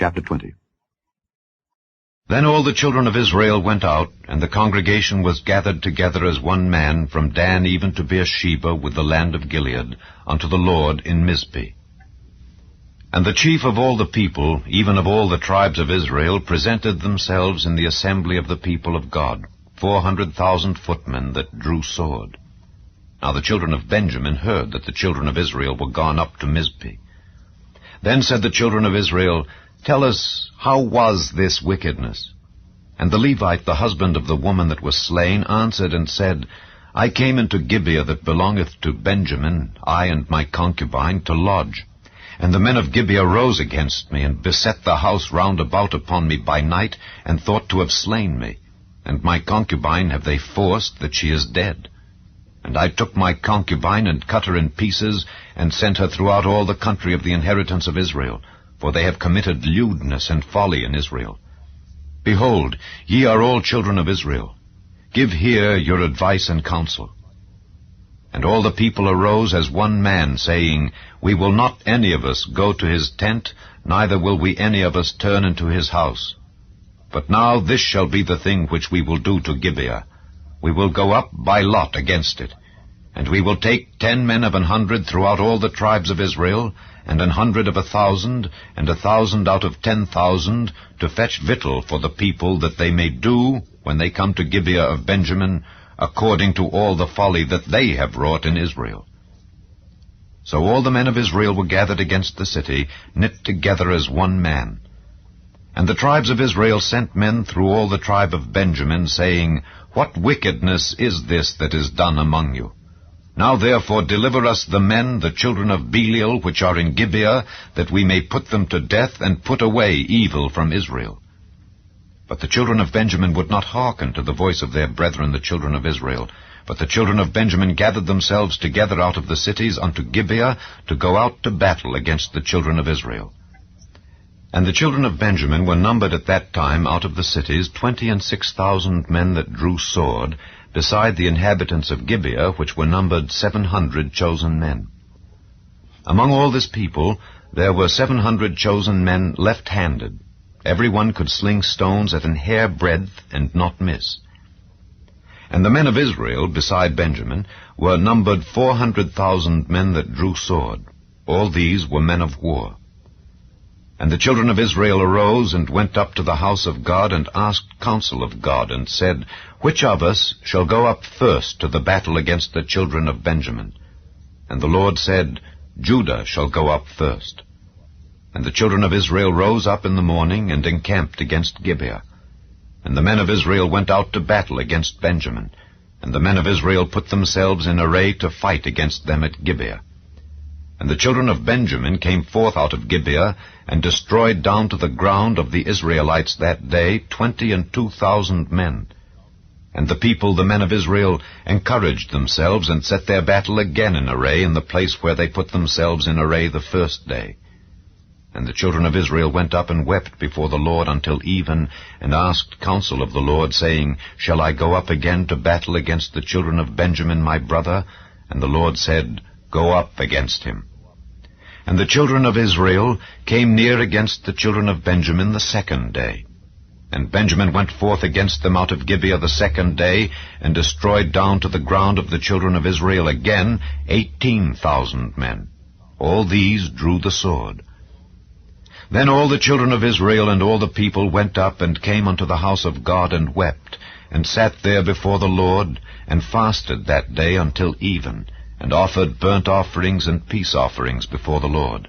Chapter 20. Then all the children of Israel went out, and the congregation was gathered together as one man, from Dan even to Beersheba with the land of Gilead, unto the Lord in Mizpeh. And the chief of all the people, even of all the tribes of Israel, presented themselves in the assembly of the people of God, 400,000 footmen that drew sword. Now the children of Benjamin heard that the children of Israel were gone up to Mizpeh. Then said the children of Israel, Tell us, how was this wickedness? And the Levite, the husband of the woman that was slain, answered and said, I came into Gibeah that belongeth to Benjamin, I and my concubine, to lodge. And the men of Gibeah rose against me, and beset the house round about upon me by night, and thought to have slain me. And my concubine have they forced, that she is dead. And I took my concubine, and cut her in pieces, and sent her throughout all the country of the inheritance of Israel, for they have committed lewdness and folly in Israel. Behold, ye are all children of Israel. Give here your advice and counsel. And all the people arose as one man, saying, We will not any of us go to his tent, neither will we any of us turn into his house. But now this shall be the thing which we will do to Gibeah. We will go up by lot against it. And we will take 10 men of 100 throughout all the tribes of Israel, and 100 of 1,000, and 1,000 out of 10,000, to fetch victual for the people, that they may do, when they come to Gibeah of Benjamin, according to all the folly that they have wrought in Israel. So all the men of Israel were gathered against the city, knit together as one man. And the tribes of Israel sent men through all the tribe of Benjamin, saying, What wickedness is this that is done among you? Now therefore deliver us the men, the children of Belial, which are in Gibeah, that we may put them to death, and put away evil from Israel. But the children of Benjamin would not hearken to the voice of their brethren, the children of Israel. But the children of Benjamin gathered themselves together out of the cities unto Gibeah, to go out to battle against the children of Israel. And the children of Benjamin were numbered at that time out of the cities 26,000 men that drew sword, beside the inhabitants of Gibeah, which were numbered 700 chosen men. Among all this people there were 700 chosen men left-handed. Every one could sling stones at an hair breadth, and not miss. And the men of Israel, beside Benjamin, were numbered 400,000 men that drew sword. All these were men of war. And the children of Israel arose, and went up to the house of God, and asked counsel of God, and said, Which of us shall go up first to the battle against the children of Benjamin? And the Lord said, Judah shall go up first. And the children of Israel rose up in the morning, and encamped against Gibeah. And the men of Israel went out to battle against Benjamin. And the men of Israel put themselves in array to fight against them at Gibeah. And the children of Benjamin came forth out of Gibeah, and destroyed down to the ground of the Israelites that day 22,000 men. And the people, the men of Israel, encouraged themselves, and set their battle again in array in the place where they put themselves in array the first day. And the children of Israel went up and wept before the Lord until even, and asked counsel of the Lord, saying, Shall I go up again to battle against the children of Benjamin my brother? And the Lord said, Go up against him. And the children of Israel came near against the children of Benjamin the second day. And Benjamin went forth against them out of Gibeah the second day, and destroyed down to the ground of the children of Israel again 18,000 men. All these drew the sword. Then all the children of Israel and all the people went up, and came unto the house of God, and wept, and sat there before the Lord, and fasted that day until even, and offered burnt offerings and peace offerings before the Lord.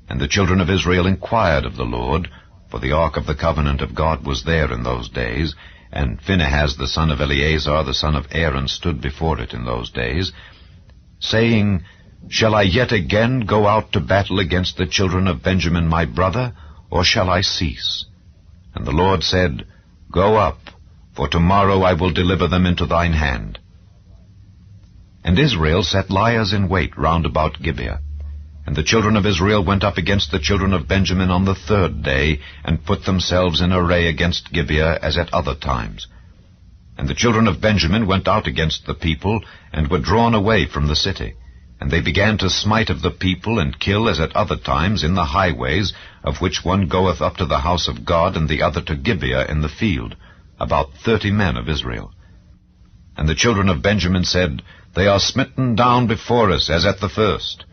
And the children of Israel inquired of the Lord, for the ark of the covenant of God was there in those days, and Phinehas the son of Eleazar the son of Aaron stood before it in those days, saying, Shall I yet again go out to battle against the children of Benjamin my brother, or shall I cease? And the Lord said, Go up, for tomorrow I will deliver them into thine hand. And Israel set liers in wait round about Gibeah. And the children of Israel went up against the children of Benjamin on the third day, and put themselves in array against Gibeah as at other times. And the children of Benjamin went out against the people, and were drawn away from the city. And they began to smite of the people, and kill as at other times in the highways, of which one goeth up to the house of God, and the other to Gibeah in the field, about 30 men of Israel. And the children of Benjamin said, They are smitten down before us, as at the first.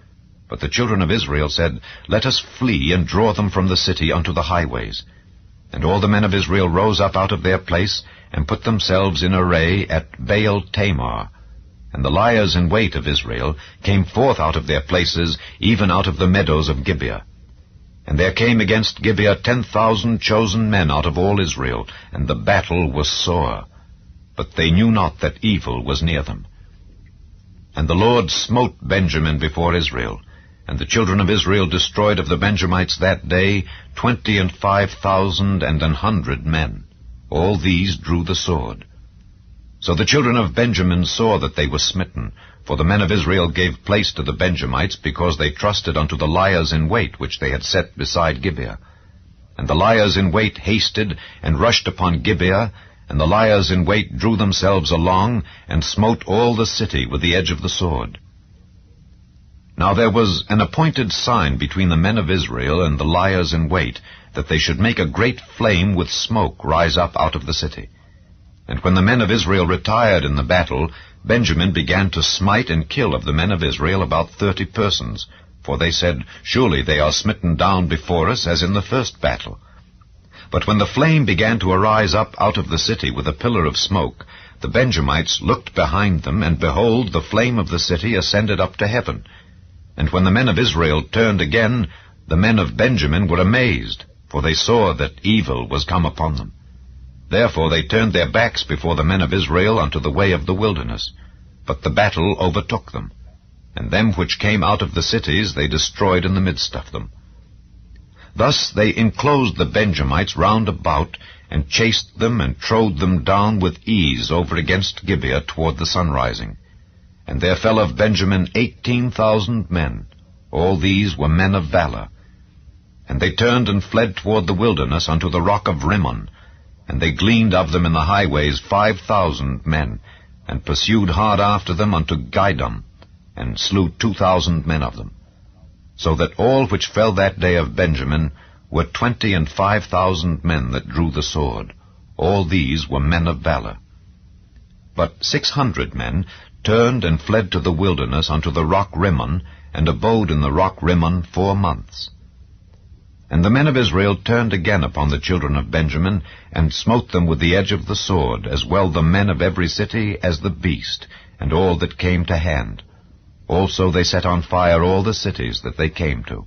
But the children of Israel said, Let us flee, and draw them from the city unto the highways. And all the men of Israel rose up out of their place, and put themselves in array at Baal Tamar. And the liers in wait of Israel came forth out of their places, even out of the meadows of Gibeah. And there came against Gibeah 10,000 chosen men out of all Israel, and the battle was sore. But they knew not that evil was near them. And the Lord smote Benjamin before Israel, and the children of Israel destroyed of the Benjamites that day 25,100 men. All these drew the sword. So the children of Benjamin saw that they were smitten, for the men of Israel gave place to the Benjamites, because they trusted unto the liers in wait which they had set beside Gibeah. And the liers in wait hasted, and rushed upon Gibeah, and the liers in wait drew themselves along, and smote all the city with the edge of the sword. Now there was an appointed sign between the men of Israel and the liers in wait, that they should make a great flame with smoke rise up out of the city. And when the men of Israel retired in the battle, Benjamin began to smite and kill of the men of Israel about 30 persons. For they said, Surely they are smitten down before us, as in the first battle. But when the flame began to arise up out of the city with a pillar of smoke, the Benjamites looked behind them, and behold, the flame of the city ascended up to heaven. And when the men of Israel turned again, the men of Benjamin were amazed, for they saw that evil was come upon them. Therefore they turned their backs before the men of Israel unto the way of the wilderness. But the battle overtook them, and them which came out of the cities they destroyed in the midst of them. Thus they enclosed the Benjamites round about, and chased them, and trode them down with ease over against Gibeah toward the sunrising. And there fell of Benjamin 18,000 men. All these were men of valor. And they turned and fled toward the wilderness unto the rock of Rimmon. And they gleaned of them in the highways 5,000 men, and pursued hard after them unto Gidom, and slew 2,000 men of them. So that all which fell that day of Benjamin were 25,000 men that drew the sword. All these were men of valor. But 600 men turned and fled to the wilderness unto the rock Rimmon, and abode in the rock Rimmon 4 months. And the men of Israel turned again upon the children of Benjamin, and smote them with the edge of the sword, as well the men of every city as the beast, and all that came to hand. Also they set on fire all the cities that they came to.